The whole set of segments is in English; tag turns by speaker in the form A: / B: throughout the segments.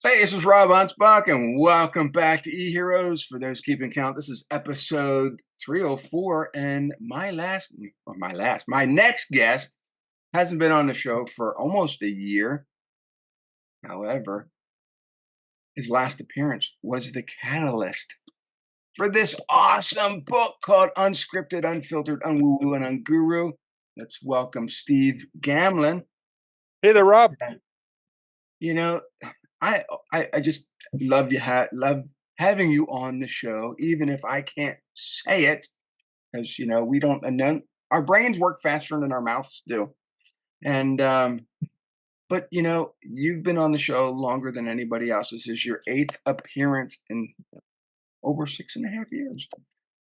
A: Hey, this is Rob Anspach, and welcome back to eHeroes. For those keeping count, this is episode 304, and my next guest hasn't been on the show for almost a year. However, his last appearance was the catalyst for this awesome book called Unscripted, Unfiltered, Unwoo-woo, and Unguru. Let's welcome Steve Gamlin.
B: Hey there, Rob.
A: You know, I just love having you on the show, even if I can't say it, because we don't, and then our brains work faster than our mouths do. And but you've been on the show longer than anybody else. This is your eighth appearance in over 6.5 years.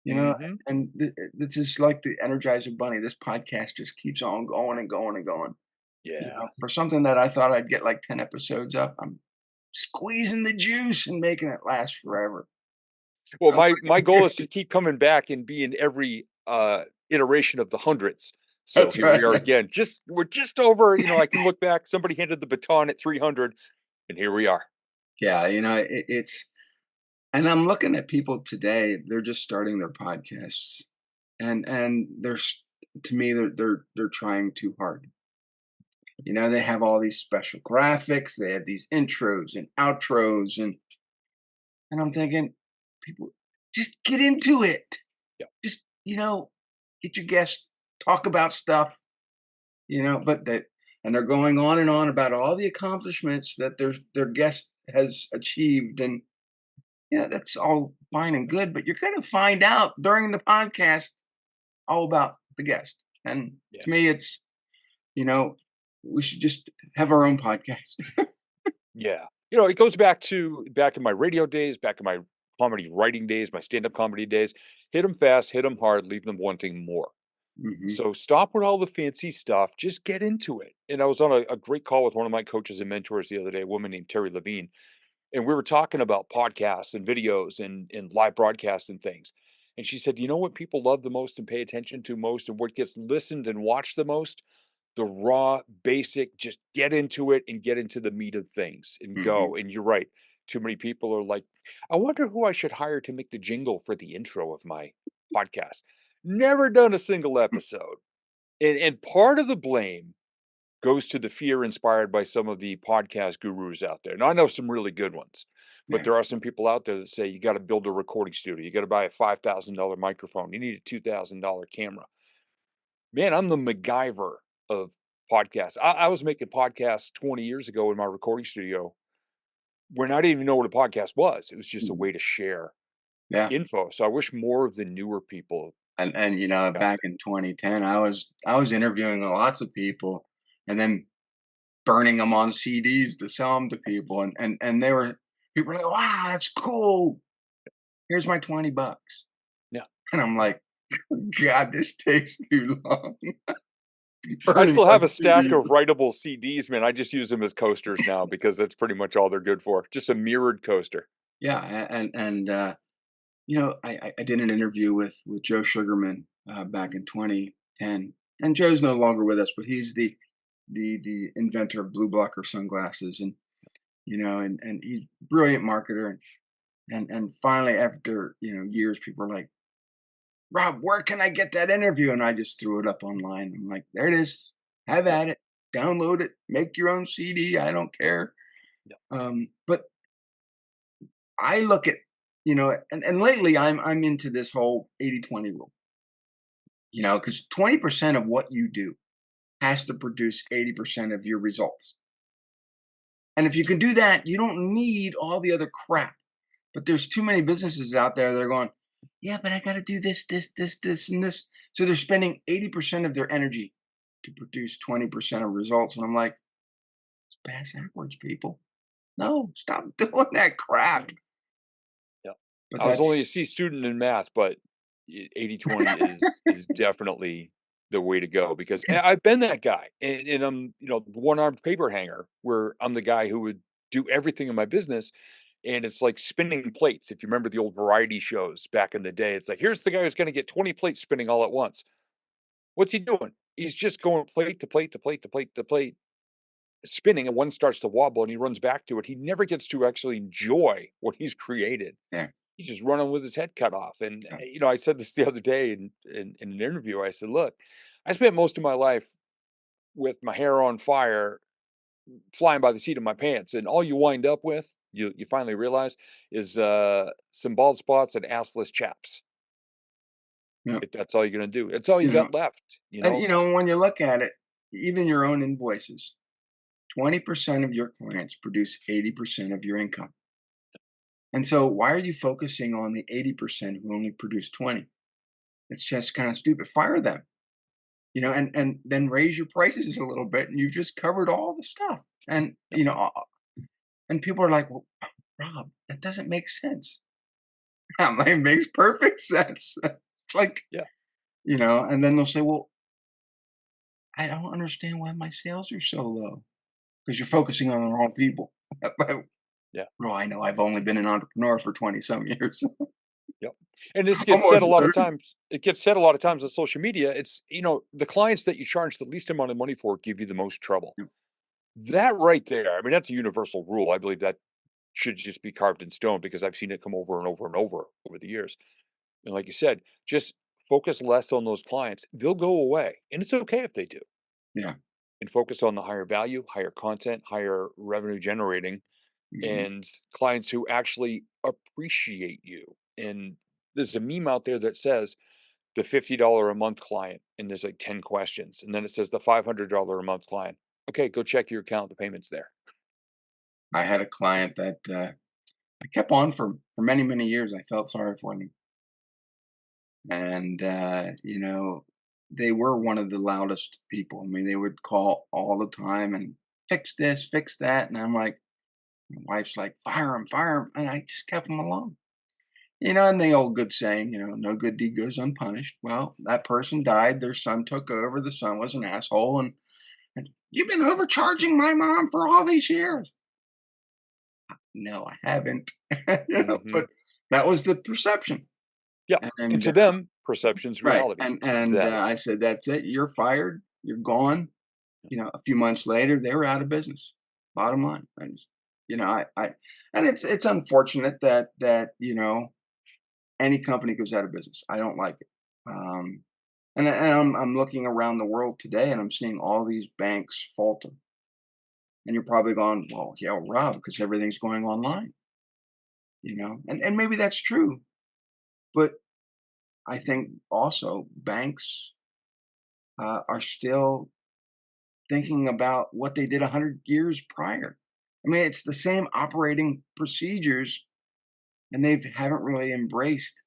A: You know,
B: hmm
A: and this is like the Energizer Bunny. This podcast just keeps on going and going and going.
B: Yeah.
A: For something that I thought I'd get like 10 episodes up, I'm squeezing the juice and making it last forever.
B: Well,
A: I'm
B: my goal is to keep coming back and be in every iteration of the hundreds. So
A: That's
B: here we are
A: right.
B: again. We're just over. I can look back. Somebody handed the baton at 300, and here we are.
A: Yeah, it's and I'm looking at people today, they're just starting their podcasts. And to me, they're trying too hard. They have all these special graphics, they have these intros and outros, and I'm thinking, people, just get into it.
B: Yeah.
A: Just, get your guests, talk about stuff, but and they're going on and on about all the accomplishments that their guest has achieved. And yeah, that's all fine and good, but you're going to find out during the podcast all about the guest. And
B: Yeah.
A: to me, it's, you know, we should just have our own podcast.
B: Yeah. It goes back in my radio days, back in my comedy writing days, my stand-up comedy days. Hit them fast, hit them hard, leave them wanting more.
A: Hmm.
B: So stop with all the fancy stuff. Just get into it. And I was on a great call with one of my coaches and mentors the other day, a woman named Terry Levine. And we were talking about podcasts and videos and live broadcasts and things. And she said, you know what people love the most and pay attention to most and what gets listened and watched the most? The raw, basic, just get into it and get into the meat of things and
A: Hmm.
B: go. And you're right. Too many people are like, I wonder who I should hire to make the jingle for the intro of my podcast. Never done a single episode. And part of the blame goes to the fear inspired by some of the podcast gurus out there. Now, I know some really good ones, but
A: Yeah.
B: there are some people out there that say you got to build a recording studio. You got to buy a $5,000 microphone. You need a $2,000 camera. Man, I'm the MacGyver of podcasts. I was making podcasts 20 years ago in my recording studio when I didn't even know what a podcast was. It was just a
A: Mhm.
B: way to share
A: Yeah.
B: info. So I wish more of the newer people
A: And
B: got
A: back in 2010, I was interviewing lots of people, and then burning them on CDs to sell them to people, and people were like, "Wow, that's cool. Here's my $20."
B: yeah.
A: And I'm like, God, this takes too long.
B: I
A: Burning
B: still
A: on
B: have a stack
A: CDs.
B: of writable CDs, man. I just use them as coasters now because that's pretty much all they're good for. Just a mirrored coaster.
A: Yeah, and I did an interview with Joe Sugarman back in 2010, and Joe's no longer with us, but he's the inventor of blue blocker sunglasses, and he's a brilliant marketer, and finally, after years, people are like, Rob, where can I get that interview? And I just threw it up online. I'm like, there it is. Have
B: Yep.
A: at it. Download it. Make your own CD. I don't care.
B: Yep.
A: But I look at, and lately I'm into this whole 80-20 rule, because 20% of what you do has to produce 80% of your results. And if you can do that, you don't need all the other crap. But there's too many businesses out there that are going, yeah, but I got to do this, this, and this. So they're spending 80% of their energy to produce 20% of results. And I'm like, it's pass backwards, people. No, stop doing that crap.
B: Yep.
A: But
B: I was only
A: that's
B: a C student in math, but 80/20 is definitely the way to go because I've been that guy. And I'm, the one-armed paper hanger where I'm the guy who would do everything in my business. And it's like spinning plates. If you remember the old variety shows back in the day, it's like, here's the guy who's going to get 20 plates spinning all at once. What's he doing? He's just going plate to plate to plate to plate to plate. spinning and one starts to wobble and he runs back to it, he never gets to actually enjoy what he's created.
A: Yeah.
B: He's just running with his head cut off. And,
A: Yeah.
B: I said this the other day in an interview. I said, look, I spent most of my life with my hair on fire, flying by the seat of my pants. And all you wind up with, you finally realize, is some bald spots and assless chaps.
A: Yeah.
B: If that's all you're going to do, it's all you
A: You know,
B: got left,
A: and when you look at it, even your own invoices, 20% of your clients produce 80% of your income. And so why are you focusing on the 80% who only produce 20? It's just kind of stupid. Fire them, and then raise your prices a little bit and you've just covered all the stuff. And
B: Yep.
A: and people are like, "Well, Rob, that doesn't make sense." It makes perfect sense. Like,
B: Yeah.
A: and then they'll say, "Well, I don't understand why my sales are so low." Because you're focusing on the wrong people.
B: Yeah.
A: Well, I know I've only been an entrepreneur for 20 some years.
B: Yep. And this gets said a
A: Almost
B: lot of
A: 30.
B: times. It gets said a lot of times on social media. It's, the clients that you charge the least amount of money for give you the most trouble.
A: Yeah.
B: That right there, I mean, that's a universal rule. I believe that should just be carved in stone because I've seen it come over and over and over the years. And like you said, just focus less on those clients. They'll go away. And it's okay if they do.
A: Yeah.
B: And focus on the higher value, higher content, higher revenue generating,
A: Mhm.
B: and clients who actually appreciate you. And there's a meme out there that says the $50 a month client, and there's like 10 questions. And then it says the $500 a month client. Okay, go check your account. The payment's there.
A: I had a client that I kept on for many, many years. I felt sorry for them. And, they were one of the loudest people. I mean, they would call all the time and fix this, fix that. And I'm like, my wife's like, fire him, fire him. And I just kept him alone. And the old good saying, no good deed goes unpunished. Well, that person died. Their son took over. The son was an asshole. And you've been overcharging my mom for all these years. No, I haven't.
B: Hmm.
A: But that was the perception.
B: Yeah. And
A: And
B: to them, perception's
A: right.
B: reality
A: And
B: to them.
A: I said, that's it. You're fired. You're gone. A few months later, they were out of business. Bottom line. And and it's unfortunate that any company goes out of business. I don't like it. And I'm looking around the world today, and I'm seeing all these banks falter. And you're probably going, well, yeah, Rob, because everything's going online. And maybe that's true, but I think also banks are still thinking about what they did 100 years prior. I mean, it's the same operating procedures, and they haven't really embraced,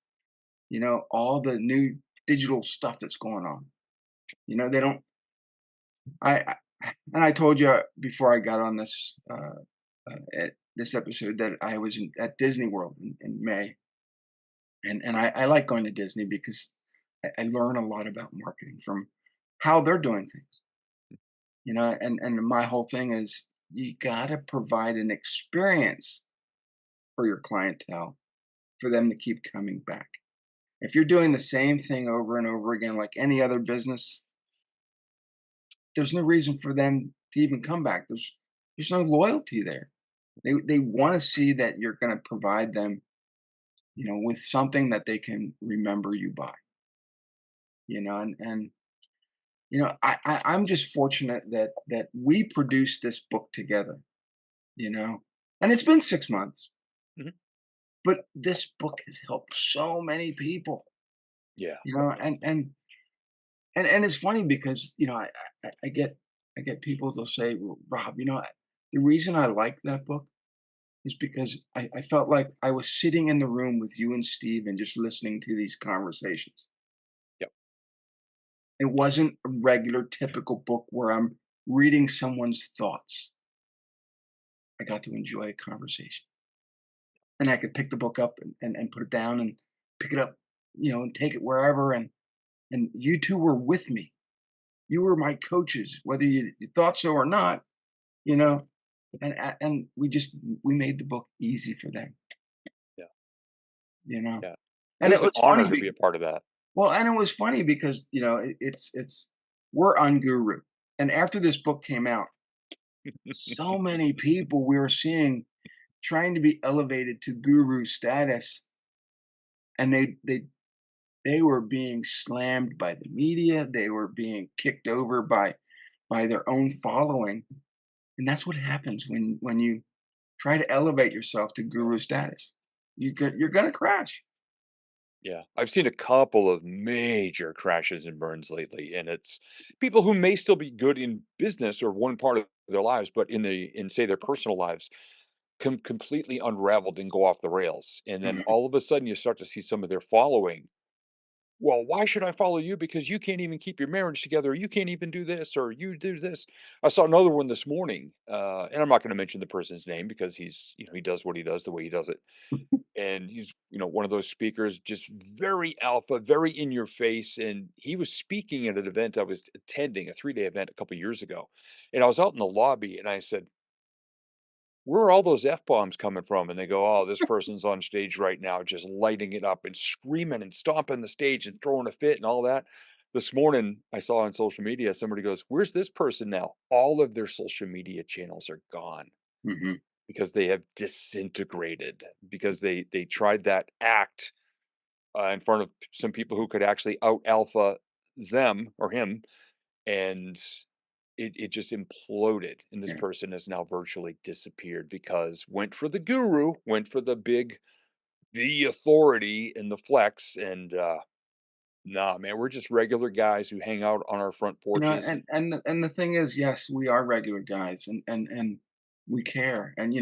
A: all the new digital stuff that's going on. They don't. I and I told you before I got on this episode that I was at Disney World in May, and I like going to Disney because I learn a lot about marketing from how they're doing things. And my whole thing is you got to provide an experience for your clientele for them to keep coming back. If you're doing the same thing over and over again, like any other business, there's no reason for them to even come back. There's no loyalty there. They want to see that you're going to provide them, with something that they can remember you by. And I'm just fortunate that we produced this book together. You know, and it's been 6 months,
B: Mhm.
A: but this book has helped so many people.
B: Yeah.
A: And it's funny because I get people they'll say, well, Rob, the reason I like that book is because I felt like I was sitting in the room with you and Steve and just listening to these conversations.
B: Yep.
A: It wasn't a regular, typical book where I'm reading someone's thoughts. I got to enjoy a conversation. And I could pick the book up and put it down and pick it up, and take it wherever. And you two were with me. You were my coaches, whether you thought so or not, you know. And we made the book easy for them,
B: Yeah.
A: you know.
B: Yeah. It
A: And it
B: was an
A: was
B: honor
A: funny.
B: to be a part of that.
A: Well, and it was funny because it's we're on Guru, and after this book came out, So many people we were seeing trying to be elevated to guru status, and they were being slammed by the media, they were being kicked over by their own following, and that's what happens when you try to elevate yourself to guru status. You're gonna crash.
B: Yeah, I've seen a couple of major crashes and burns lately, and it's people who may still be good in business or one part of their lives, but in say their personal lives, completely unraveled and go off the rails. And then
A: Mhm,
B: all of a sudden, you start to see some of their following. Well, why should I follow you? Because you can't even keep your marriage together. You can't even do this, or you do this. I saw another one this morning, and I'm not going to mention the person's name because he does what he does the way he does it, and he's one of those speakers, just very alpha, very in your face. And he was speaking at an event I was attending, a 3-day event a couple years ago, and I was out in the lobby and I said, where are all those F bombs coming from? And they go, oh, this person's on stage right now just lighting it up and screaming and stomping the stage and throwing a fit and all that. This morning I saw on social media somebody goes, where's this person now? All of their social media channels are gone
A: mhm,
B: because they have disintegrated, because they tried that act in front of some people who could actually out alpha them or him, and it just imploded. And this
A: yeah.
B: person has now virtually disappeared because went for the guru, went for the authority and the flex, and nah, man, we're just regular guys who hang out on our front
A: You know,
B: porches.
A: and the thing is, yes, we are regular guys, and we care, and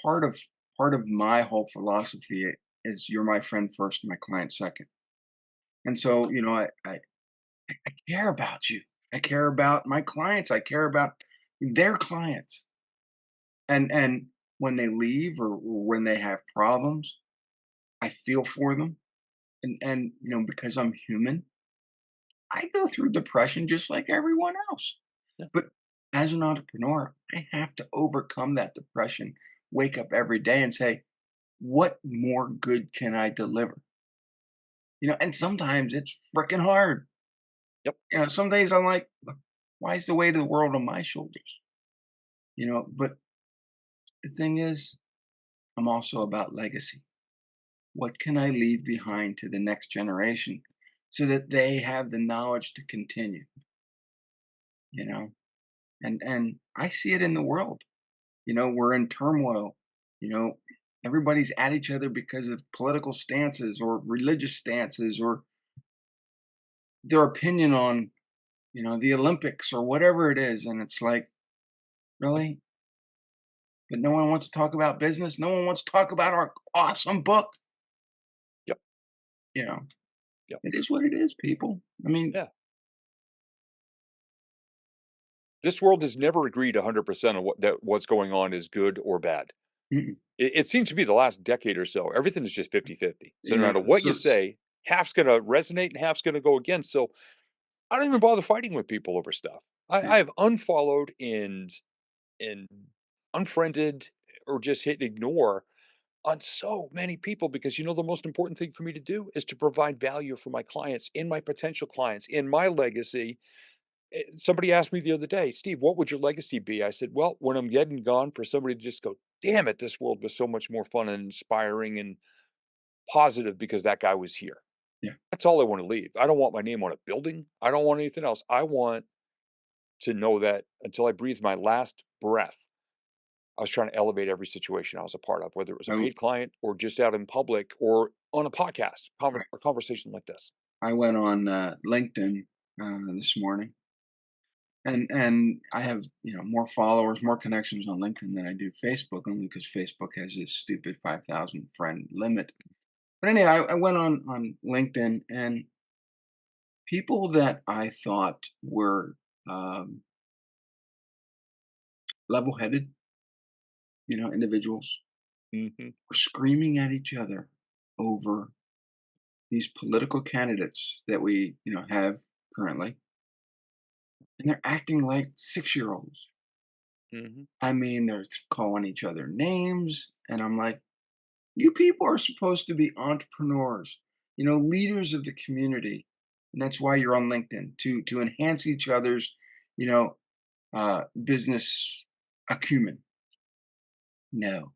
A: part of my whole philosophy is you're my friend first, my client second, and so I care about you. I care about my clients. I care about their clients, and when they leave or when they have problems, I feel for them, and because I'm human, I go through depression just like everyone else.
B: Yeah.
A: But as an entrepreneur, I have to overcome that depression, wake up every day and say, what more good can I deliver? And sometimes it's freaking hard.
B: Yep.
A: Some days I'm like, why is the weight of the world on my shoulders? But the thing is, I'm also about legacy. What can I leave behind to the next generation so that they have the knowledge to continue, you know? And I see it in the world. We're in turmoil. You know, everybody's at each other because of political stances or religious stances or their opinion on, the Olympics or whatever it is. And it's like, really? But no one wants to talk about business. No one wants to talk about our awesome book.
B: Yep.
A: You know,
B: Yep.
A: it is what it is, people. I mean,
B: Yeah. This world has never agreed 100% on what's going on is good or bad.
A: mm-mm.
B: It seems to be the last decade or so, everything is just 50-50. So no matter what
A: So
B: you say, half's gonna resonate and half's gonna go against. So I don't even bother fighting with people over stuff. I have unfollowed and unfriended or just hit ignore on so many people because the most important thing for me to do is to provide value for my clients and my potential clients in my legacy. Somebody asked me the other day, Steve, what would your legacy be? I said, well, when I'm dead and gone, for somebody to just go, damn it, this world was so much more fun and inspiring and positive because that guy was here.
A: yeah,
B: That's all I want to leave. I don't want my name on a building. I don't want anything else. I want to know that until I breathe my last breath, I was trying to elevate every situation I was a part of, whether it was a
A: I,
B: paid client or just out in public or on a podcast,
A: right.
B: a conversation like this.
A: I went on LinkedIn this morning. And I have, more followers, more connections on LinkedIn than I do Facebook, only because Facebook has this stupid 5,000 friend limit. But anyway, I went on LinkedIn, and people that I thought were level-headed, individuals
B: Hmm.
A: were screaming at each other over these political candidates that we, have currently, and they're acting like 6-year-olds.
B: Hmm.
A: I mean, they're calling each other names, and I'm like, you people are supposed to be entrepreneurs, leaders of the community. And that's why you're on LinkedIn to enhance each other's, you know, business acumen. No,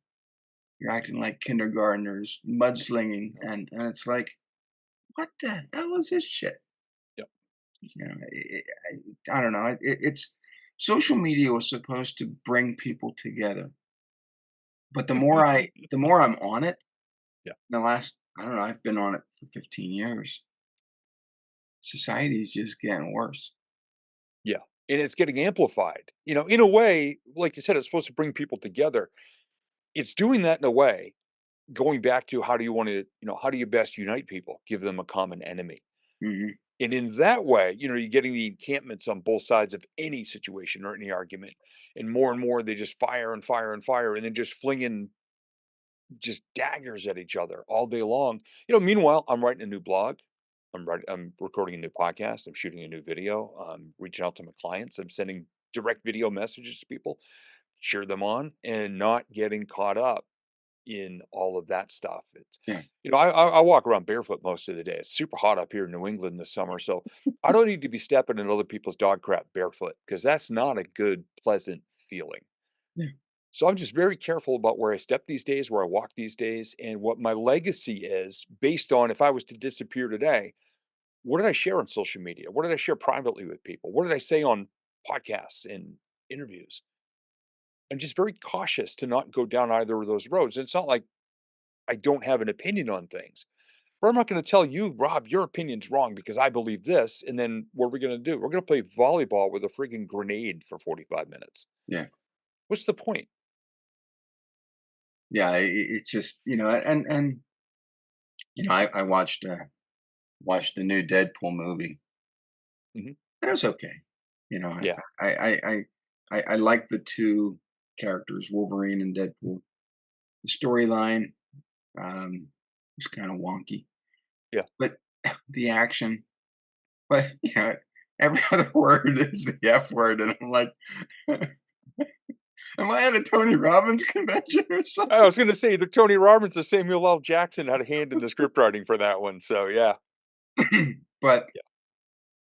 A: you're acting like kindergartners, mudslinging, and it's like, what the hell is this shit?
B: Yep.
A: You know, I don't know. It's social media was supposed to bring people together, but the more I'm on it,
B: Yeah.
A: the last I don't know, I've been on it for 15 years. Society is just getting worse.
B: Yeah. And it's getting amplified. In a way, like you said, it's supposed to bring people together. It's doing that in a way, going back to how do you best unite people? Give them a common enemy.
A: Hmm.
B: And in that way, you're getting the encampments on both sides of any situation or any argument. And more, they just fire and fire and fire and then just flinging just daggers at each other all day long. Meanwhile, I'm writing a new blog. I'm recording a new podcast. I'm shooting a new video. I'm reaching out to my clients. I'm sending direct video messages to people, cheer them on, and not getting caught up in all of that stuff.
A: Yeah,
B: I walk around barefoot most of the day. It's super hot up here in New England this summer, so I don't need to be stepping in other people's dog crap barefoot because that's not a good, pleasant feeling.
A: yeah,
B: So I'm just very careful about where I step these days, where I walk these days, and what my legacy is based on if I was to disappear today, what did I share on social media? What did I share privately with people? What did I say on podcasts and interviews? I'm just very cautious to not go down either of those roads. And it's not like I don't have an opinion on things, but I'm not going to tell you, Rob, your opinion's wrong because I believe this. And then what are we going to do? We're going to play volleyball with a friggin' grenade for 45 minutes.
A: yeah,
B: What's the point?
A: yeah. It's just and I watched the new Deadpool movie,
B: Mhm.
A: and it was okay. You know,
B: Yeah.
A: I like the two characters, Wolverine and Deadpool. The storyline was kind of wonky,
B: Yeah.
A: but the action, but every other word is the F word, and I'm like, am I at a Tony Robbins convention or
B: I
A: something?
B: was gonna say the Tony Robbins or Samuel L. Jackson had a hand in the script writing for that one, so yeah.
A: But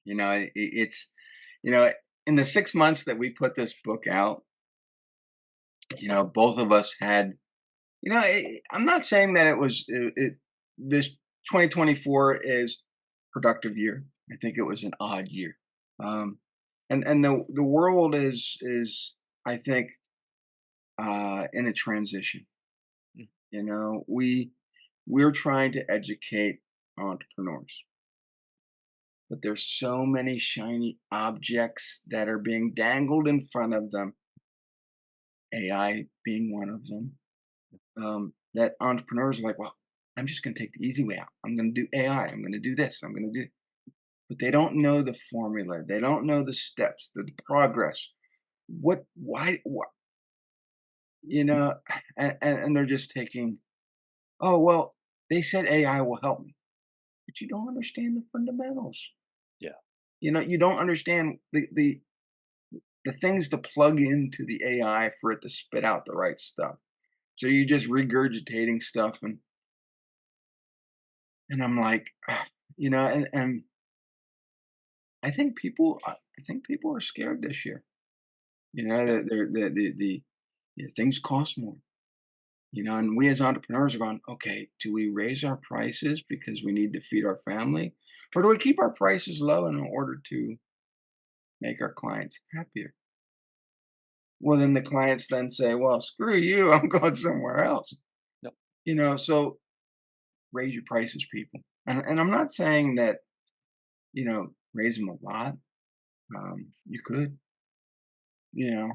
B: Yeah.
A: it's you know in the 6 months that we put this book out, both of us had I'm not saying that it was this 2024 is productive year. I think it was an odd year. Um, and the world is I think in a transition.
B: Mm,
A: We're trying to educate entrepreneurs, but there's so many shiny objects that are being dangled in front of them, AI being one of them, that entrepreneurs are like, well, I'm just going to take the easy way out. I'm going to do AI. I'm going to do this. I'm going to do, but they don't know the formula. They don't know the steps, the progress. What, you know, and they're just taking, oh, well, they said AI will help me, but you don't understand the fundamentals.
B: yeah.
A: You don't understand the things to plug into the AI for it to spit out the right stuff. So you're just regurgitating stuff, and I'm like, and I think people are scared this year.
B: Yeah.
A: That things cost more. And we as entrepreneurs are going, okay, do we raise our prices because we need to feed our family, or do we keep our prices low in order to make our clients happier? Well, then the clients then say, well, screw you, I'm going somewhere else.
B: No.
A: So raise your prices, people. And I'm not saying that raise them a lot. You could, you know,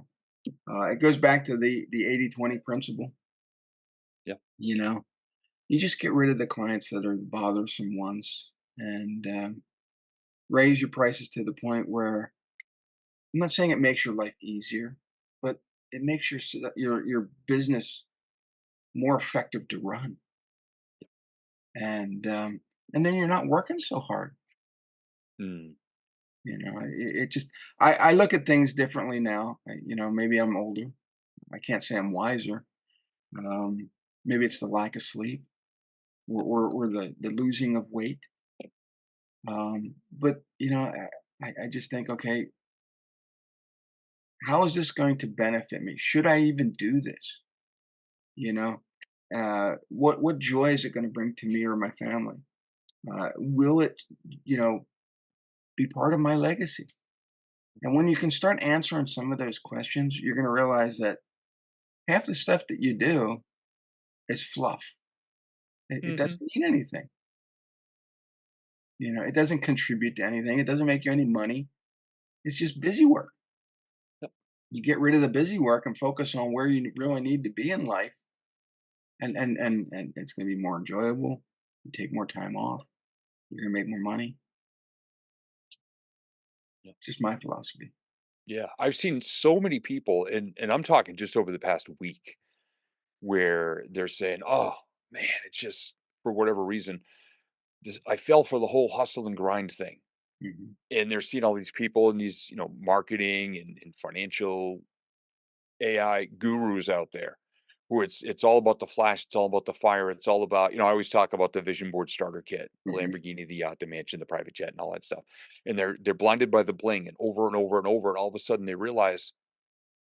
A: it goes back to the 80/20 principle.
B: Yeah.
A: You know, you just get rid of the clients that are the bothersome ones, and raise your prices to the point where I'm not saying it makes your life easier, but it makes your business more effective to run, and um, and then you're not working so hard.
B: Mm.
A: It just I look at things differently now. Maybe I'm older. I can't say I'm wiser. Um, Maybe it's the lack of sleep, or the losing of weight. But I just think, okay, How is this going to benefit me? Should I even do this? You know, what joy is it going to bring to me or my family? Will it, you know, be part of my legacy? And when you can start answering some of those questions, you're going to realize that half the stuff that you do is fluff. It
B: Mhm.
A: doesn't mean anything. It doesn't contribute to anything. It doesn't make you any money. It's just busy work.
B: Yep.
A: You get rid of the busy work and focus on where you really need to be in life, and it's going to be more enjoyable. You take more time off. You're going to make more money.
B: Yeah.
A: It's just my philosophy.
B: Yeah. I've seen so many people, and I'm talking just over the past week, where they're saying, "Oh, man, it's just for whatever reason, this I fell for the whole hustle and grind thing."
A: Hmm.
B: And they're seeing all these people and these, marketing and financial AI gurus out there who it's all about the flash, it's all about the fire, it's all about, I always talk about the vision board starter kit, the
A: Hmm.
B: Lamborghini, the yacht, the mansion, the private jet, and all that stuff. And they're blinded by the bling and over and over and over, and all of a sudden they realize,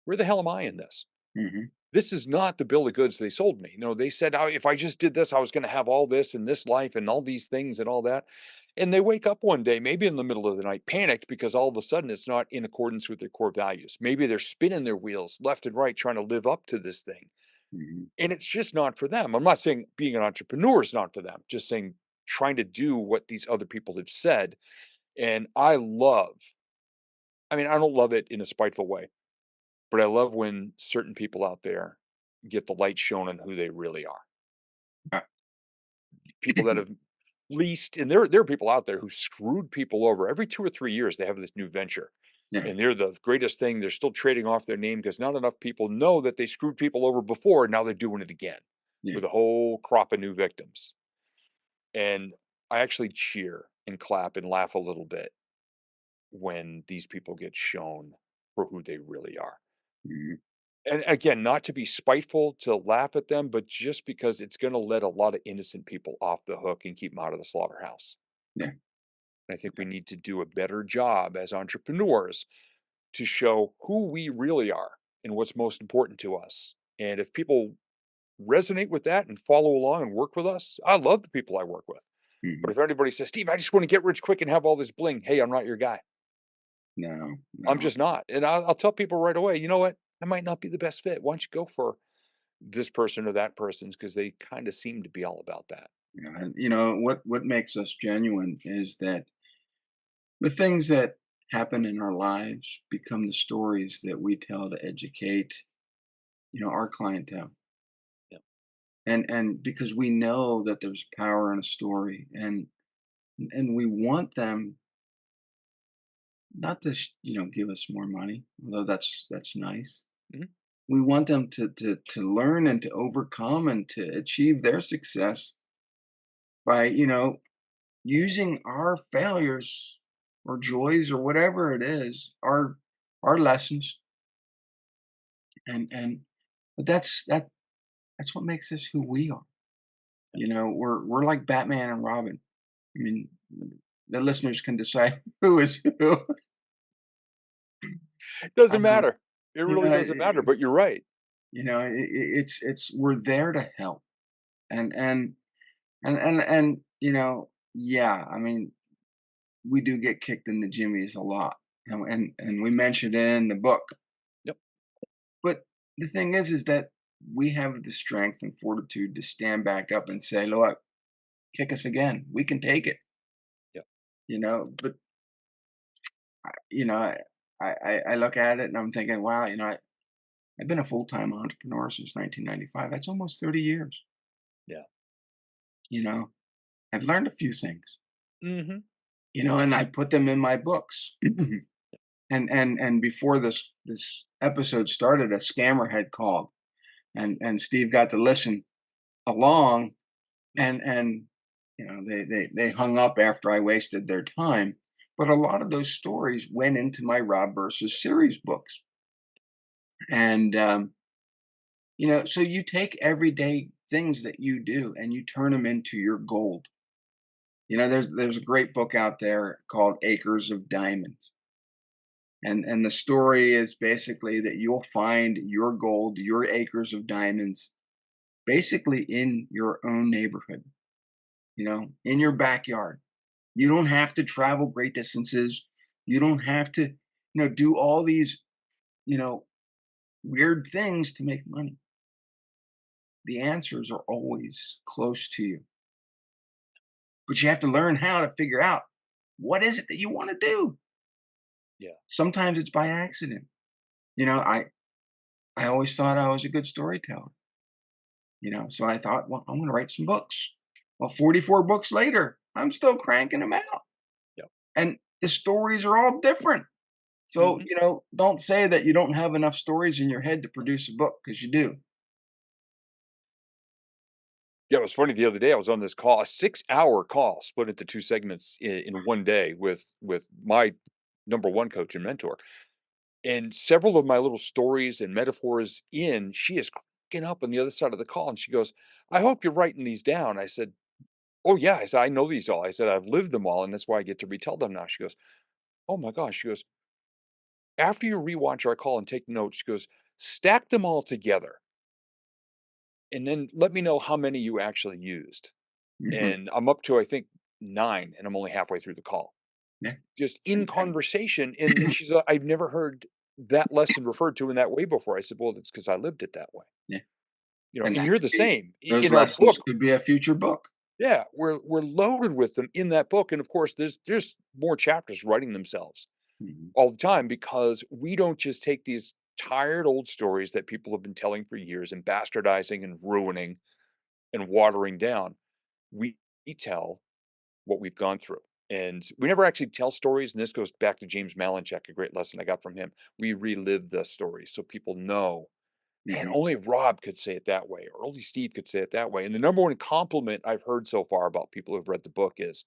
B: where the hell am I in this?
A: Hmm.
B: This is not the bill of goods they sold me. They said, "Oh, if I just did this, I was going to have all this and this life and all these things and all that." And they wake up one day, maybe in the middle of the night, panicked because all of a sudden it's not in accordance with their core values. Maybe they're spinning their wheels left and right trying to live up to this thing.
A: Hmm.
B: And it's just not for them. I'm not saying being an entrepreneur is not for them, just saying trying to do what these other people have said. And I mean, I don't love it in a spiteful way, but I love when certain people out there get the light shown on who they really are. People that have leased, and there are people out there who screwed people over. Every 2 or 3 years, they have this new venture,
A: Yeah,
B: and they're the greatest thing. They're still trading off their name because not enough people know that they screwed people over before, and now they're doing it again
A: yeah.
B: with a whole crop of new victims. And I actually cheer and clap and laugh a little bit when these people get shown for who they really are.
A: Mhm.
B: And again, not to be spiteful, to laugh at them, but just because it's gonna let a lot of innocent people off the hook and keep them out of the slaughterhouse.
A: Yeah,
B: I think we need to do a better job as entrepreneurs to show who we really are and what's most important to us. And if people resonate with that and follow along and work with us, I love the people I work with. But
A: mhm.
B: if anybody says, "Steve, I just want to get rich quick and have all this bling," hey, I'm not your guy.
A: No,
B: I'm
A: no,
B: just not. And I'll tell people right away, you know what? I might not be the best fit. Why don't you go for this person or that person's, because they kind of seem to be all about that.
A: and what makes us genuine is that the things that happen in our lives become the stories that we tell to educate, our clientele.
B: Yeah.
A: And because we know that there's power in a story, and we want them not to give us more money, although that's nice.
B: Mhm.
A: We want them to learn and to overcome and to achieve their success by using our failures or joys or whatever it is, our lessons, and but that's what makes us who we are. We're like Batman and Robin. I mean, the listeners can decide who is who.
B: It doesn't
A: Um,
B: matter. It
A: you
B: really
A: know,
B: doesn't matter, but you're right.
A: it's we're there to help, and yeah. I mean, we do get kicked in the jimmies a lot, and we mentioned it in the book.
B: Yep.
A: But the thing is that we have the strength and fortitude to stand back up and say, "Look, kick us again. We can take it."
B: Yep.
A: But I look at it and I'm thinking, wow, I've been a full time entrepreneur since 1995. That's almost 30 years.
B: Yeah.
A: You know, I've learned a few things.
B: Mhm.
A: And I put them in my books. And before this episode started, a scammer had called, and Steve got to listen along, and they hung up after I wasted their time. But a lot of those stories went into my Rob versus series books, and so you take everyday things that you do and you turn them into your gold. There's a great book out there called Acres of Diamonds, And the story is basically that you'll find your gold, your acres of diamonds, basically in your own neighborhood, in your backyard. You don't have to travel great distances. You don't have to, do all these, you know, weird things to make money. The answers are always close to you, but you have to learn how to figure out what is it that you want to do.
B: Yeah.
A: Sometimes it's by accident. You know, I I always thought I was a good storyteller. So I thought, well, I'm going to write some books. Well, 44 books later, I'm still cranking them out,
B: Yeah.
A: and the stories are all different. So,
B: Mhm.
A: don't say that you don't have enough stories in your head to produce a book, because you do.
B: Yeah, it was funny the other day, I was on this call, a 6-hour call split into 2 segments in one day with my number 1 coach and mentor, and several of my little stories and metaphors she is cracking up on the other side of the call, and she goes, "I hope you're writing these down." I said, "Oh, yeah." I said, "I know these all." I said, "I've lived them all, and that's why I get to retell them now." She goes, "Oh my gosh." She goes, "After you rewatch our call and take notes," she goes, "stack them all together, and then let me know how many you actually used."
A: Mhm.
B: And I'm up to, I think, 9, and I'm only halfway through the call.
A: Yeah.
B: Just in
A: And
B: conversation, and she's "I've never heard that lesson referred to in that way before." I said, "Well, that's because I lived it that way."
A: yeah,
B: And
A: and that
B: you're
A: could
B: the
A: be
B: same.
A: those
B: In our
A: lessons
B: book,
A: could be a future book.
B: yeah, we're loaded with them in that book, and of course, there's more chapters writing themselves
A: Mhm.
B: all the time because we don't just take these tired old stories that people have been telling for years and bastardizing and ruining and watering down. We tell what we've gone through. And we never actually tell stories, and this goes back to James Malinchak, a great lesson I got from him. We relive the story so people know, man,
A: Mhm.
B: only Rob could say it that way, or only Steve could say it that way. And the number one compliment I've heard so far about people who've read the book is,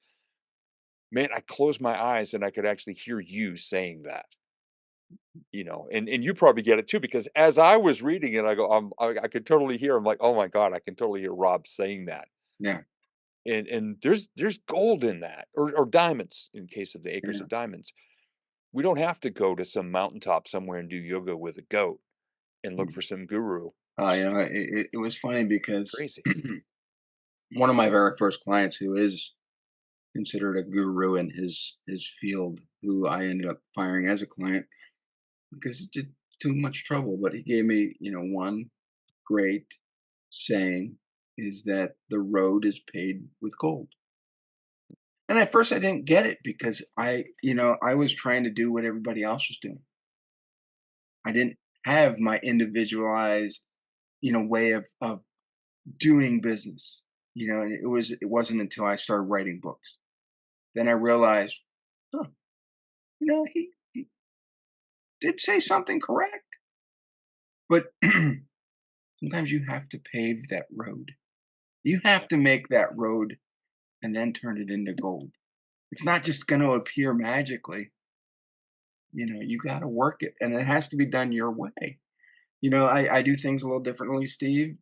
B: man, I closed my eyes and I could actually hear you saying that. And you probably get it too, because as I was reading it, I go, I could totally hear. I'm like, oh my god, I can totally hear Rob saying that.
A: Yeah,
B: And there's gold in that, or diamonds in case of the acres
A: yeah.
B: of diamonds. We don't have to go to some mountaintop somewhere and do yoga with a goat and look
A: Mhm.
B: for some guru.
A: It was funny because
B: Crazy.
A: one of my very first clients, who is considered a guru in his field, who I ended up firing as a client because it did too much trouble. But he gave me, one great saying, is that the road is paved with gold. And at first I didn't get it, because I was trying to do what everybody else was doing. I didn't have my individualized, way of doing business. And it wasn't until I started writing books. Then I realized, huh, he did say something correct. But sometimes you have to pave that road. You
B: Yeah.
A: have to make that road and then turn it into gold. It's not just going to appear magically. You got to work it, and it has to be done your way. I do things a little differently,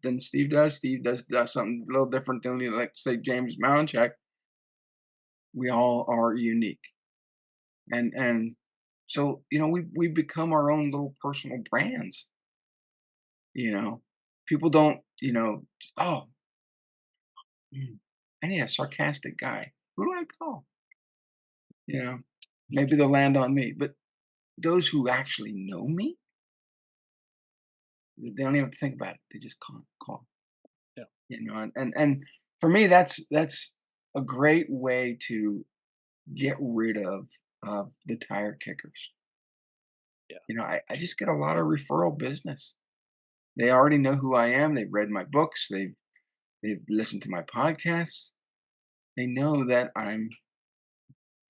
A: than Steve does. Steve does something a little different than, like, say, James Malinchak. We all are unique, and so we become our own little personal brands. You know, People don't. Oh, I need a sarcastic guy. Who do I call? You know, Maybe they'll land on me, but those who actually know me, they don't even have to think about it. They just call.
B: Yeah.
A: And for me, that's a great way to get rid of the tire kickers.
B: Yeah.
A: I just get a lot of referral business. They already know who I am. They've read my books. They've listened to my podcasts. They know that I'm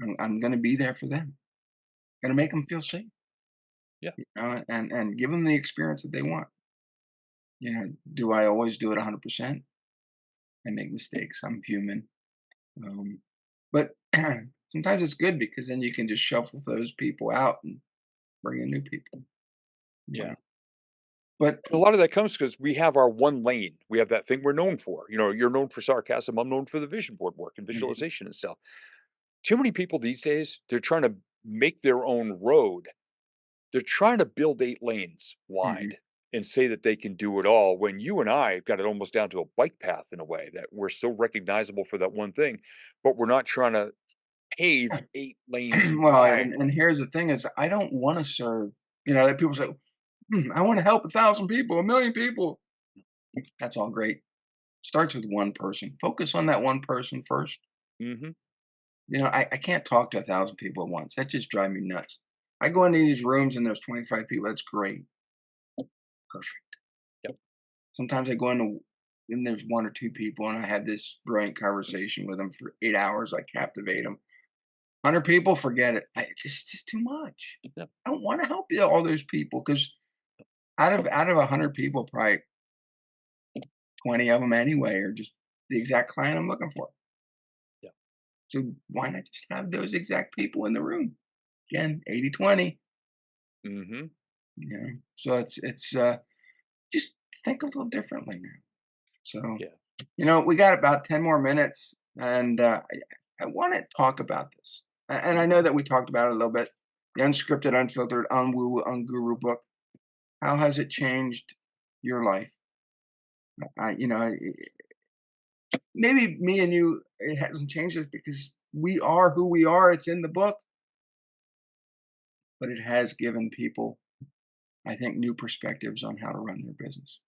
A: going to be there for them. Going to make them feel safe,
B: Yeah.
A: and give them the experience that they want. Do I always do it 100%? I make mistakes. I'm human. Um, but sometimes it's good, because then you can just shuffle those people out and bring in new people. You
B: Yeah.
A: know. But
B: A lot of that comes because we have our one lane. We have that thing we're known for. You're known for sarcasm. I'm known for the vision board work and
A: Mhm.
B: visualization and stuff. Too many people these days, they're trying to make their own road They're trying to build 8 lanes
A: Mhm.
B: wide and say that they can do it all when you and I got it almost down to a bike path in a way that we're so recognizable for that one thing, but we're not trying to pave 8 lanes
A: Well,
B: wide.
A: and here's the thing is I don't wanna serve, like people say, I wanna help 1,000 people, 1,000,000 people." That's all great. Starts with one person. Focus on that one person first.
B: Mhm.
A: I can't talk to 1,000 people at once. That just drives me nuts. I go into these rooms and there's 25 people. That's great. Perfect.
B: Yep.
A: Sometimes I go into and there's 1 or 2 people and I have this brilliant conversation with them for 8 hours. I captivate them. 100 people, forget it. It's just too much.
B: Yep.
A: I don't want to help all those people because out of 100 people, probably 20 of them anyway are just the exact client I'm looking for.
B: Yep.
A: So why not just have those exact people in the room? Again, 80-20.
B: Mhm.
A: So it's just think a little differently now. So,
B: Yeah.
A: we got about 10 more minutes, and I want to talk about this. And I
B: Mhm.
A: know that we talked about it a little bit. The unscripted, unfiltered, unwoo, unguru book. How has it changed your life? Maybe me and you, it hasn't changed us because we are who we are. It's in the book, but it has given people, I think, new perspectives on how to run their business.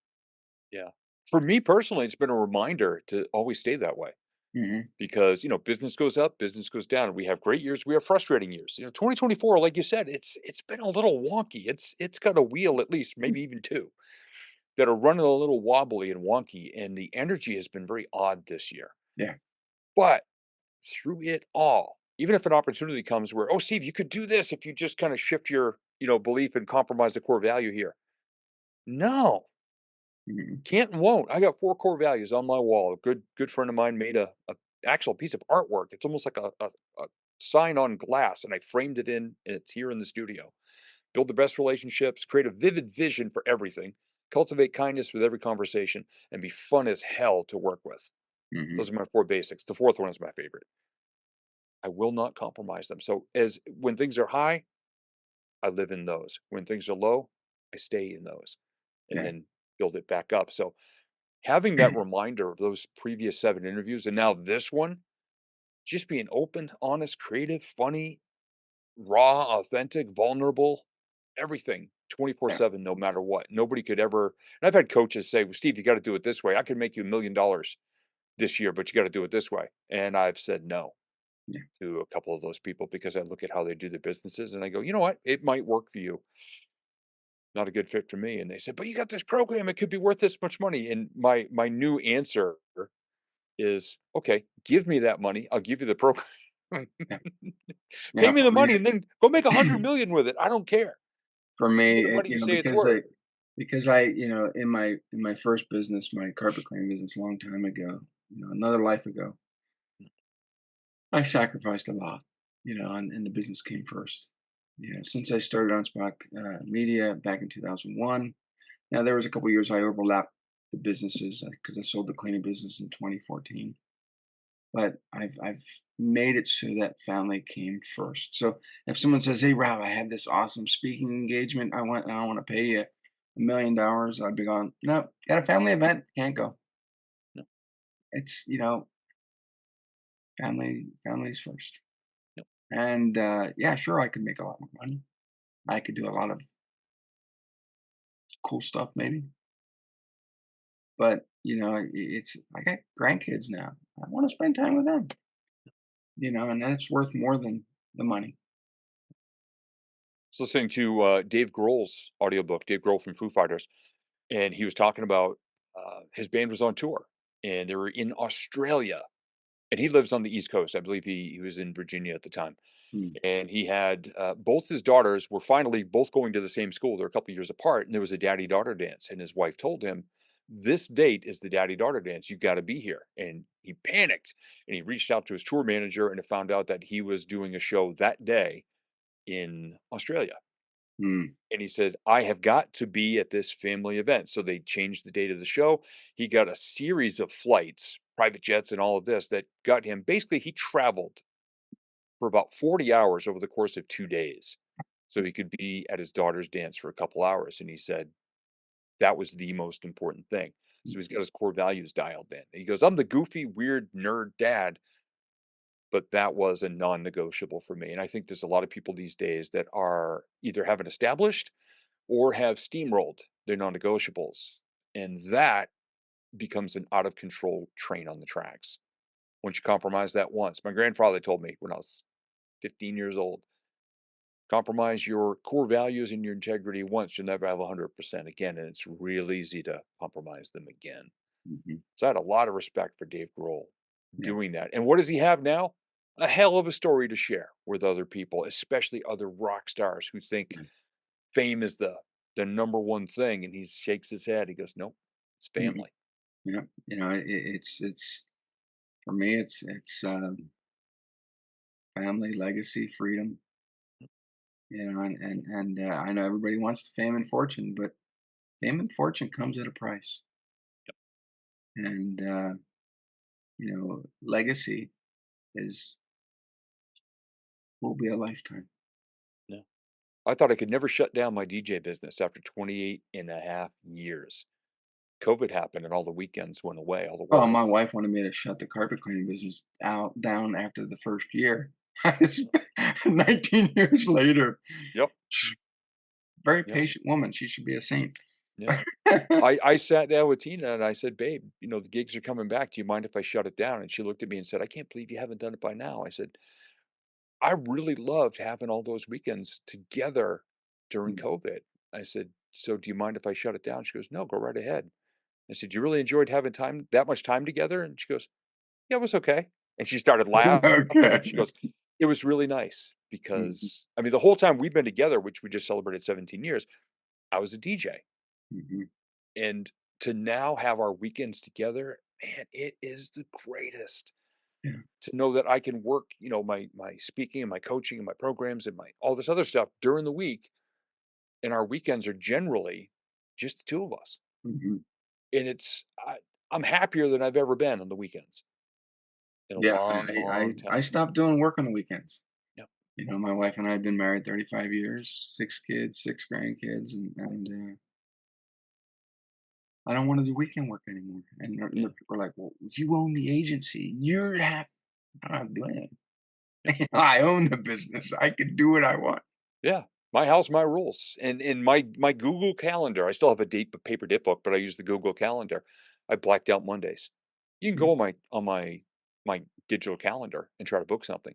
B: Yeah. For me personally, it's been a reminder to always stay that way
A: Hmm.
B: because, business goes up, business goes down. We have great years, we have frustrating years. 2024, like you said, it's been a little wonky. It's got a wheel at least, maybe even 2 that are running a little wobbly and wonky, and the energy has been very odd this year.
A: Yeah,
B: But through it all, even if an opportunity comes where, "Oh, Steve, you could do this if you just kinda shift your, belief and compromise the core value here." No,
A: hmm,
B: can't and won't. I got 4 core values on my wall. A good friend of mine made a actual piece of artwork. It's almost like a sign on glass, and I framed it in, and it's here in the studio. Build the best relationships, create a vivid vision for everything, cultivate kindness with every conversation, and be fun as hell to work with.
A: hmm,
B: Those are my 4 basics. The 4th one is my favorite. I will not compromise them. So as when things are high, I live in those. When things are low, I stay in those and
A: yeah,
B: then build it back up. So having that reminder of those previous 7 interviews and now this one, just being open, honest, creative, funny, raw, authentic, vulnerable, everything
A: yeah,
B: 24/7, no matter what. Nobody could ever, and I've had coaches say, "Well, Steve, you got to do it this way. I could make you $1,000,000 this year, but you got to do it this way." And I've said no
A: yeah,
B: to a couple of those people because I look at how they do their businesses and I go, you know what? It might work for you. Not a good fit for me. And they said, but you got this program. It could be worth this much money. And my new answer is, okay, give me that money. I'll give you the program.
A: yeah.
B: Pay me
A: For
B: the
A: me,
B: money and then go make 100 million with it. I don't care.
A: for
B: Give
A: me,
B: me the money you say it's worth.
A: because in my first business, my carpet cleaning business, a long time ago, another life ago, I sacrificed a lot, and the business came first. Since I started on Spock Media back in 2001. Now there was a couple years I overlapped the businesses because I sold the cleaning business in 2014. But I've made it so that family came first. So if someone says, "Hey, Rob, I have this awesome speaking engagement. I want to pay you $1,000,000," I'd be going, "No, got a family event, can't go."
B: No,
A: It's family's first.
B: no.
A: And yeah, sure, I could make a lot more money. I could do a lot of cool stuff, maybe. But it's I got grandkids now. I want to spend time with them. And that's worth more than the money.
B: I was listening to Dave Grohl's audiobook, Dave Grohl from Foo Fighters, and he was talking about his band was on tour and they were in Australia. And he lives on the East Coast. I believe he was in Virginia at the time.
A: Mm,
B: And he had both his daughters were finally both going to the same school. They're a couple years apart, and there was a daddy daughter dance. And his wife told him, "This date is the daddy daughter dance. You got to be here." And he panicked and he reached out to his tour manager and found out that he was doing a show that day in Australia.
A: mm,
B: And he said, "I have got to be at this family event." So they changed the date of the show. He got a series of flights, private jets, and all of this that got him basically, he traveled for about 40 hours over the course of 2 days so he could be at his daughter's dance for a couple hours, and he said that was the most important thing. So he's got his core values dialed in. He goes, "I'm the goofy, weird nerd dad, but that was a non-negotiable for me." And I think there's a lot of people these days that are either haven't established or have steamrolled their non-negotiables, and that becomes an out of control train on the tracks. Once you compromise that once, my grandfather told me when I was 15 years old, compromise your core values and your integrity once, you'll never have 100% again, and it's real easy to compromise them again.
A: Mhm.
B: So I had a lot of respect for Dave Grohl
A: Yeah.
B: doing that. And what does he have now? A hell of a story to share with other people, especially other rock stars who think
A: Yeah.
B: fame is the number one thing. And he shakes his head. He goes, "Nope, it's
A: Mhm.
B: family."
A: Yeah. It's for me, family, legacy, freedom, I know everybody wants the fame and fortune, but fame and fortune comes at a price. And, legacy is will be a lifetime.
B: Yeah. I thought I could never shut down my DJ business after 28 and a half years. COVID happened and all the weekends went away, all the
A: Oh,
B: work.
A: my wife wanted me to shut the carpet cleaning business out down after the first year. It's 19 years later.
B: Yep.
A: She's a very
B: Yep.
A: patient woman. She should be a saint.
B: Yeah. I sat down with Tina and I said, "Babe, the gigs are coming back. Do you mind if I shut it down?" And she looked at me and said, "I can't believe you haven't done it by now." I said, "I really loved having all those weekends together during
A: Mm.
B: COVID." I said, "So do you mind if I shut it down?" She goes, "No, go right ahead." I said, "You really enjoyed having that much time together?" And she goes, "Yeah, it was okay." And she started laughing
A: Okay.
B: and she goes, "It was really nice
A: Mhm,
B: because I mean, the whole time we've been together, which we just celebrated 17 years, I was a DJ.
A: mhm.
B: And to now have our weekends together, man, it is the greatest
A: Yeah.
B: to know that I can work, my speaking and my coaching and my programs and my all this other stuff during the week, and our weekends are generally just the two of us.
A: Mhm.
B: And I'm happier than I've ever been on the weekends in a
A: Yeah,
B: long, long
A: I
B: time.
A: stopped doing work on the weekends.
B: Yep.
A: My wife and I have been married 35 years, 6 kids, 6 grandkids, I don't wanna do weekend work anymore. And the
B: Yeah.
A: people are like, "Well, you own the agency. You're hap" I don't have to do anything.
B: Yeah.
A: I own the business. I can do what I want.
B: Yeah. My house, my rules. And in my Google Calendar, I still have a paper date book, but I use the Google Calendar. I blacked out Mondays. You can
A: Mm,
B: go on my digital calendar and try to book something.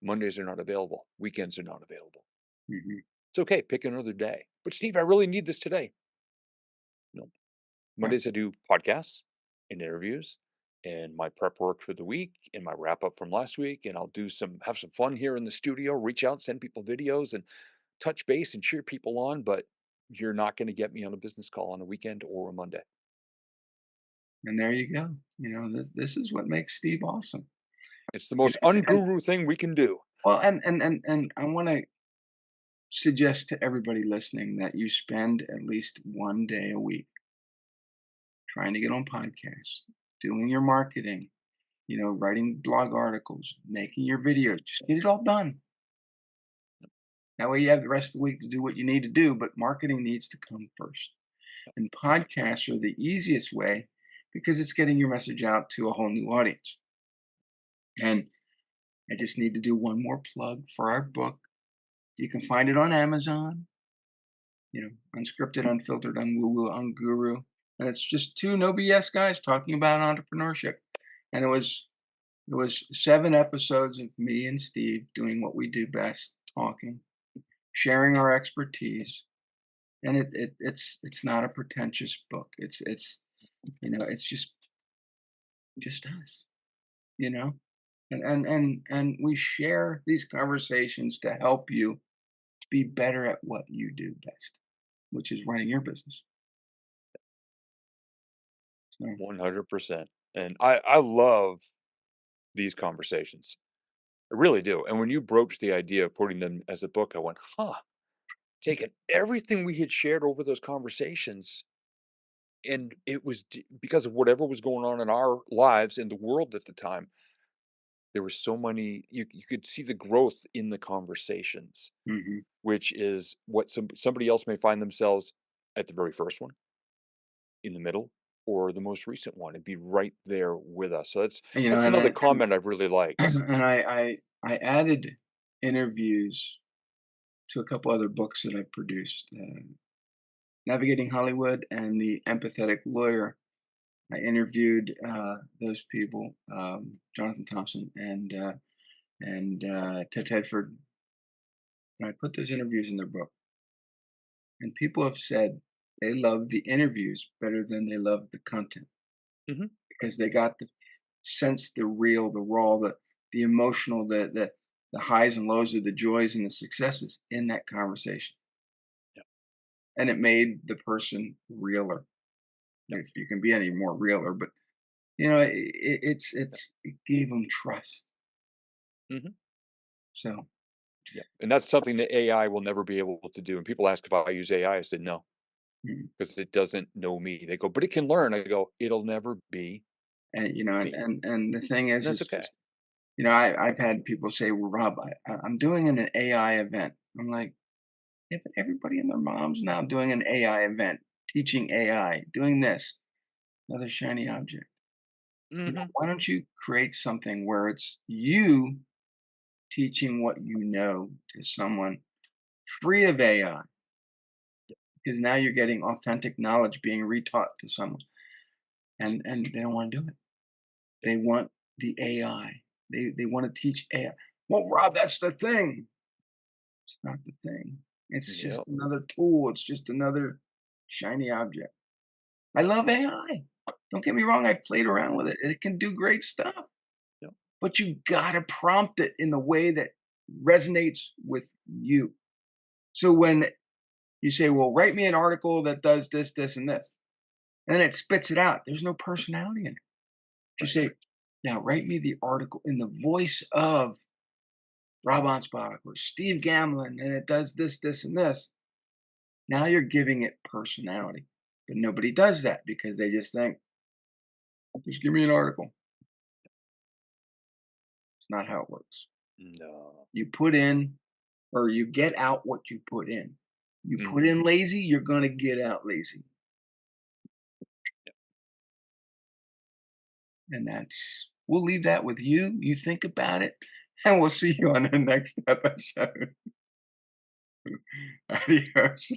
B: Mondays are not available. Weekends are not available.
A: mhm.
B: It's okay. Pick another day. But Steve, I really need this today. No.
A: Right.
B: Mondays I do podcasts and interviews and my prep work for the week and my wrap up from last week. And I'll have some fun here in the studio, reach out, send people videos and touch base and cheer people on, but you're not going to get me on a business call on a weekend or a Monday.
A: And there you go. This is what makes Steve awesome.
B: It's the
A: And
B: most
A: and
B: unguru thing we can do.
A: well, and I wanna suggest to everybody listening that you spend at least 1 day a week trying to get on podcasts, doing your marketing, writing blog articles, making your videos. Just get it all done. That way you have the rest of the week to do what you need to do, but marketing needs to come first. And podcasts are the easiest way because it's getting your message out to a whole new audience. And I just need to do one more plug for our book. You can find it on Amazon, unscripted, unfiltered, unwoo-woo, unguru. And it's just two no BS guys talking about entrepreneurship. And it was 7 episodes of me and Steve doing what we do best, talking, sharing our expertise. And it's not a pretentious book. It's just us, you know? And we share these conversations to help you be better at what you do best, which is running your business. So
B: 100%. And I love these conversations. I really do. And when you broached the idea of putting them as a book, I went, huh, taking everything we had shared over those conversations. And it was because of whatever was going on in our lives in the world at the time. There were so many you could see the growth in the conversations,
A: Mhm.
B: which is what somebody else may find themselves at the very first one, in the middle, or the most recent one. It'd be right there with us. So
A: And,
B: that's
A: and
B: another
A: I
B: comment I've really liked.
A: and I added interviews to a couple other books that I produced, Navigating Hollywood and The Empathetic Lawyer. I interviewed those people, Jonathan Thompson and Ted Tedford, and I put those interviews in their book. And people have said they love the interviews better than they love the content
B: Mhm.
A: because they got the sense, the real, the raw, the emotional, the highs and lows of the joys and the successes in that conversation,
B: Yep,
A: and it made the person realer,
B: yep,
A: if you can be any more realer. But
B: yep.
A: it gave them trust.
B: Mhm.
A: So
B: Yep, and that's something that AI will never be able to do, and people ask if I use AI, I said, "No,
A: mm,
B: because it doesn't know me." They go, "But it can learn." I go, "It'll never be
A: and
B: me."
A: and the thing
B: And that's
A: is
B: okay.
A: just I've had people say, "Well, Rob, I'm doing an AI event." I'm like, "Yeah, but everybody and their moms now doing an AI event, teaching AI, doing this, another shiny object.
B: Mhm.
A: Why don't you create something where it's you teaching what you know to someone free of AI? Because now you're getting authentic knowledge being retaught to someone, and they don't want to do it.
B: Yep.
A: They want the AI. They want to teach AI. Well, Rob, that's the thing. It's not the thing. It's
B: Yep.
A: just another tool. It's just another shiny object. I love AI. Don't get me wrong. I've played around
B: Yep.
A: with it. It can do great stuff,
B: Yep.
A: but you gotta prompt it in the way that resonates with you. So when you say, "Well, write me an article that does this, this, and this," and then it spits it out, there's no personality in it. If you
B: Right.
A: say, "Now write me the article in the voice of Rob Anspach or Steve Gamlin, and it does this, this, and this," now you're giving it personality. But nobody does that because they just think, "Just give me an article." It's not how it works.
B: No.
A: You put in or you get out what you put in. You put
B: Mhm.
A: in lazy, you're gonna get out lazy.
B: Yep.
A: And that's we'll leave that with you. You think about it, and we'll see you on the next episode. Adios.